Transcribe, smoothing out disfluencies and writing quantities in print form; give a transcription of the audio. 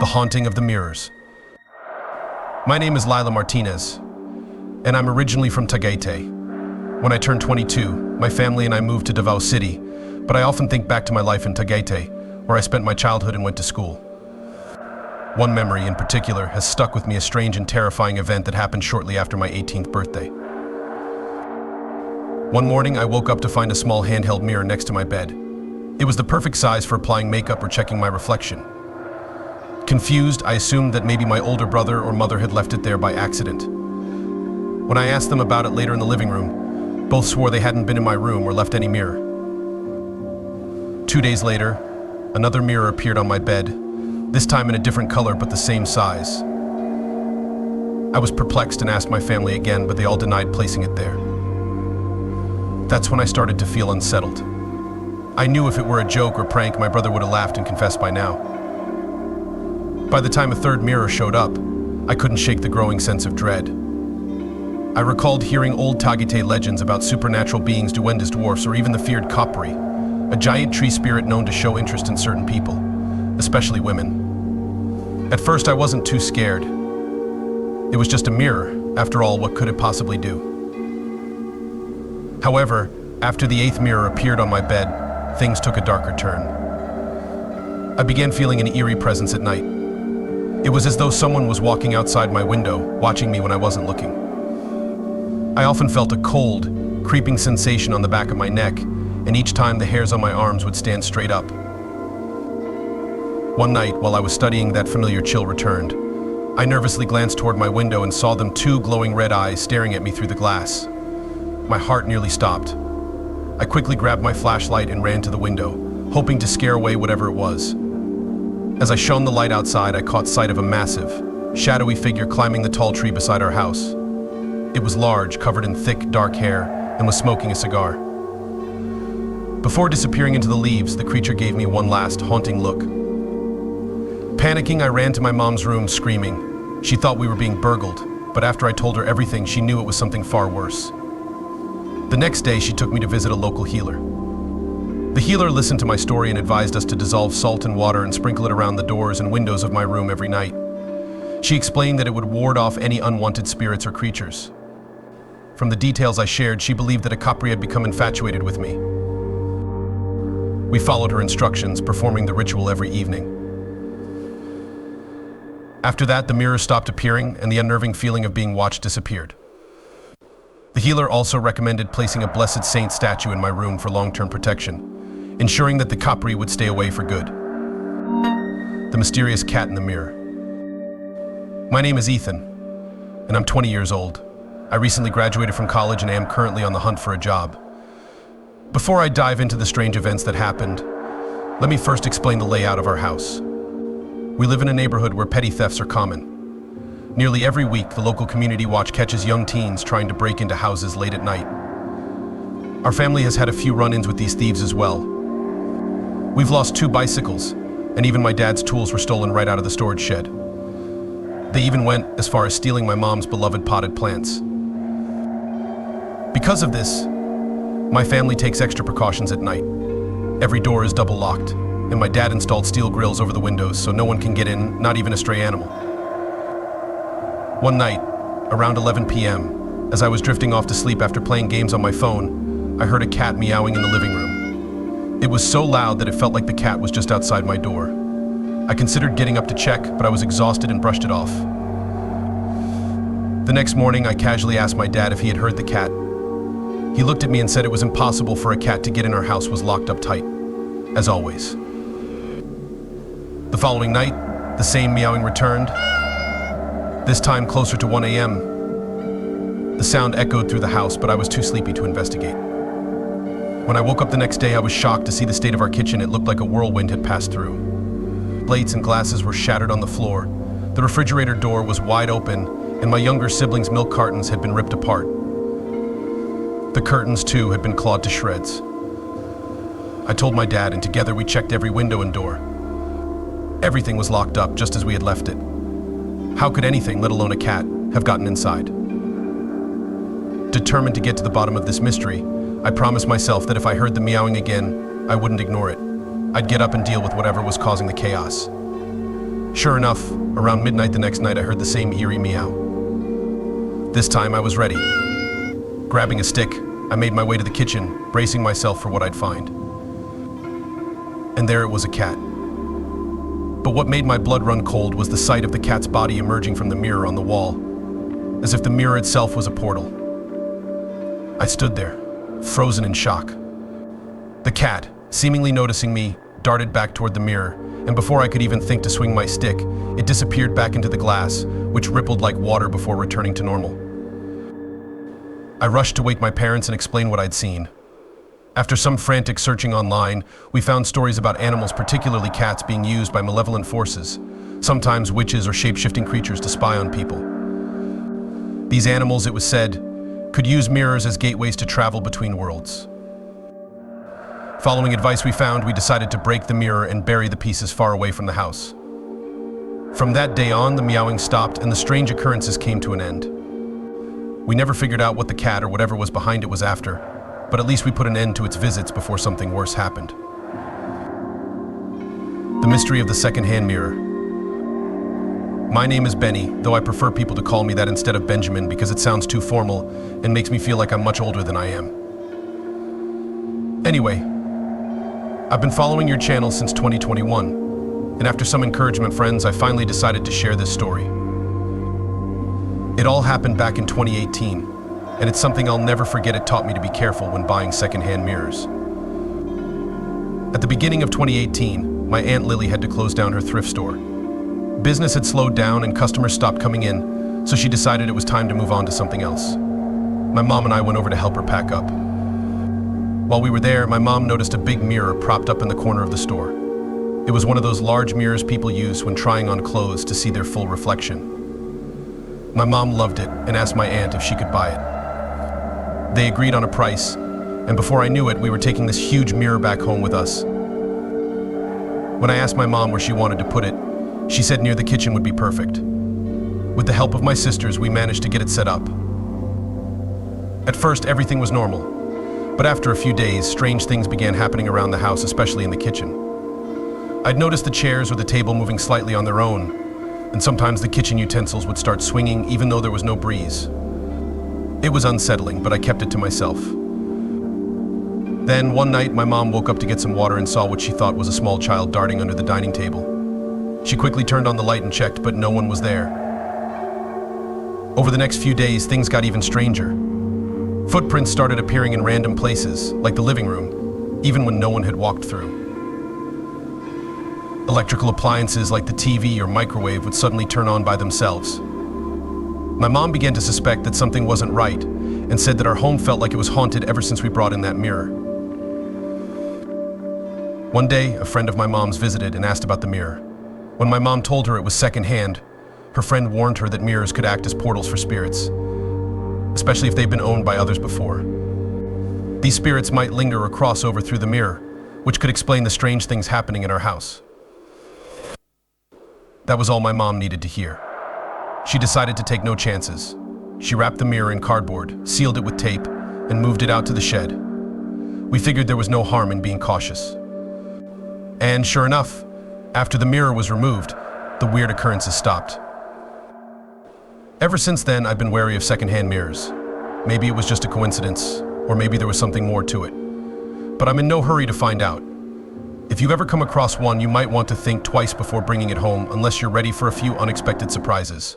The Haunting of the Mirrors. My name is Lila Martinez, and I'm originally from Tagaytay. When I turned 22, my family and I moved to Davao City, but I often think back to my life in Tagaytay, where I spent my childhood and went to school. One memory in particular has stuck with me, a strange and terrifying event that happened shortly after my 18th birthday. One morning, I woke up to find a small handheld mirror next to my bed. It was the perfect size for applying makeup or checking my reflection. Confused, I assumed that maybe my older brother or mother had left it there by accident. When I asked them about it later in the living room, both swore they hadn't been in my room or left any mirror. 2 days later, another mirror appeared on my bed, this time in a different color but the same size. I was perplexed and asked my family again, but they all denied placing it there. That's when I started to feel unsettled. I knew if it were a joke or prank, my brother would have laughed and confessed by now. By the time a third mirror showed up, I couldn't shake the growing sense of dread. I recalled hearing old Tagaytay legends about supernatural beings, duendes, dwarfs, or even the feared kapri, a giant tree spirit known to show interest in certain people, especially women. At first, I wasn't too scared. It was just a mirror. After all, what could it possibly do? However, after the 8th mirror appeared on my bed, things took a darker turn. I began feeling an eerie presence at night. It was as though someone was walking outside my window, watching me when I wasn't looking. I often felt a cold, creeping sensation on the back of my neck, and each time the hairs on my arms would stand straight up. One night, while I was studying, that familiar chill returned. I nervously glanced toward my window and saw them, 2 glowing red eyes staring at me through the glass. My heart nearly stopped. I quickly grabbed my flashlight and ran to the window, hoping to scare away whatever it was. As I shone the light outside, I caught sight of a massive, shadowy figure climbing the tall tree beside our house. It was large, covered in thick, dark hair, and was smoking a cigar. Before disappearing into the leaves, the creature gave me one last, haunting look. Panicking, I ran to my mom's room, screaming. She thought we were being burgled, but after I told her everything, she knew it was something far worse. The next day, she took me to visit a local healer. The healer listened to my story and advised us to dissolve salt in water and sprinkle it around the doors and windows of my room every night. She explained that it would ward off any unwanted spirits or creatures. From the details I shared, she believed that a kapri had become infatuated with me. We followed her instructions, performing the ritual every evening. After that, the mirrors stopped appearing and the unnerving feeling of being watched disappeared. The healer also recommended placing a blessed saint statue in my room for long-term protection, ensuring that the kapri would stay away for good. The mysterious cat in the mirror. My name is Ethan, and I'm 20 years old. I recently graduated from college and am currently on the hunt for a job. Before I dive into the strange events that happened, let me first explain the layout of our house. We live in a neighborhood where petty thefts are common. Nearly every week, the local community watch catches young teens trying to break into houses late at night. Our family has had a few run-ins with these thieves as well. We've lost 2 bicycles, and even my dad's tools were stolen right out of the storage shed. They even went as far as stealing my mom's beloved potted plants. Because of this, my family takes extra precautions at night. Every door is double locked, and my dad installed steel grills over the windows so no one can get in, not even a stray animal. One night, around 11 p.m., as I was drifting off to sleep after playing games on my phone, I heard a cat meowing in the living room. It was so loud that it felt like the cat was just outside my door. I considered getting up to check, but I was exhausted and brushed it off. The next morning, I casually asked my dad if he had heard the cat. He looked at me and said it was impossible for a cat to get in our house, was locked up tight, as always. The following night, the same meowing returned, this time closer to 1 a.m. The sound echoed through the house, but I was too sleepy to investigate. When I woke up the next day, I was shocked to see the state of our kitchen. It looked like a whirlwind had passed through. Plates and glasses were shattered on the floor. The refrigerator door was wide open, and my younger siblings' milk cartons had been ripped apart. The curtains, too, had been clawed to shreds. I told my dad, and together we checked every window and door. Everything was locked up just as we had left it. How could anything, let alone a cat, have gotten inside? Determined to get to the bottom of this mystery, I promised myself that if I heard the meowing again, I wouldn't ignore it. I'd get up and deal with whatever was causing the chaos. Sure enough, around midnight the next night I heard the same eerie meow. This time I was ready. Grabbing a stick, I made my way to the kitchen, bracing myself for what I'd find. And there it was, a cat. But what made my blood run cold was the sight of the cat's body emerging from the mirror on the wall, as if the mirror itself was a portal. I stood there, frozen in shock. The cat, seemingly noticing me, darted back toward the mirror, and before I could even think to swing my stick, it disappeared back into the glass, which rippled like water before returning to normal. I rushed to wake my parents and explain what I'd seen. After some frantic searching online, we found stories about animals, particularly cats, being used by malevolent forces, sometimes witches or shape-shifting creatures, to spy on people. These animals, it was said, could use mirrors as gateways to travel between worlds. Following advice we found, we decided to break the mirror and bury the pieces far away from the house. From that day on, the meowing stopped and the strange occurrences came to an end. We never figured out what the cat or whatever was behind it was after, but at least we put an end to its visits before something worse happened. The mystery of the secondhand mirror. My name is Benny, though I prefer people to call me that instead of Benjamin because it sounds too formal and makes me feel like I'm much older than I am. Anyway, I've been following your channel since 2021, and after some encouragement, friends, I finally decided to share this story. It all happened back in 2018, and it's something I'll never forget. It taught me to be careful when buying secondhand mirrors. At the beginning of 2018, my Aunt Lily had to close down her thrift store. Business had slowed down and customers stopped coming in, so she decided it was time to move on to something else. My mom and I went over to help her pack up. While we were there, my mom noticed a big mirror propped up in the corner of the store. It was one of those large mirrors people use when trying on clothes to see their full reflection. My mom loved it and asked my aunt if she could buy it. They agreed on a price, and before I knew it, we were taking this huge mirror back home with us. When I asked my mom where she wanted to put it, she said near the kitchen would be perfect. With the help of my sisters, we managed to get it set up. At first, everything was normal, but after a few days, strange things began happening around the house, especially in the kitchen. I'd noticed the chairs or the table moving slightly on their own, and sometimes the kitchen utensils would start swinging even though there was no breeze. It was unsettling, but I kept it to myself. Then, one night, my mom woke up to get some water and saw what she thought was a small child darting under the dining table. She quickly turned on the light and checked, but no one was there. Over the next few days, things got even stranger. Footprints started appearing in random places, like the living room, even when no one had walked through. Electrical appliances like the TV or microwave would suddenly turn on by themselves. My mom began to suspect that something wasn't right and said that our home felt like it was haunted ever since we brought in that mirror. One day, a friend of my mom's visited and asked about the mirror. When my mom told her it was secondhand, her friend warned her that mirrors could act as portals for spirits, especially if they've been owned by others before. These spirits might linger or cross over through the mirror, which could explain the strange things happening in our house. That was all my mom needed to hear. She decided to take no chances. She wrapped the mirror in cardboard, sealed it with tape, and moved it out to the shed. We figured there was no harm in being cautious. And sure enough, after the mirror was removed, the weird occurrences stopped. Ever since then, I've been wary of secondhand mirrors. Maybe it was just a coincidence, or maybe there was something more to it. But I'm in no hurry to find out. If you've ever come across one, you might want to think twice before bringing it home, unless you're ready for a few unexpected surprises.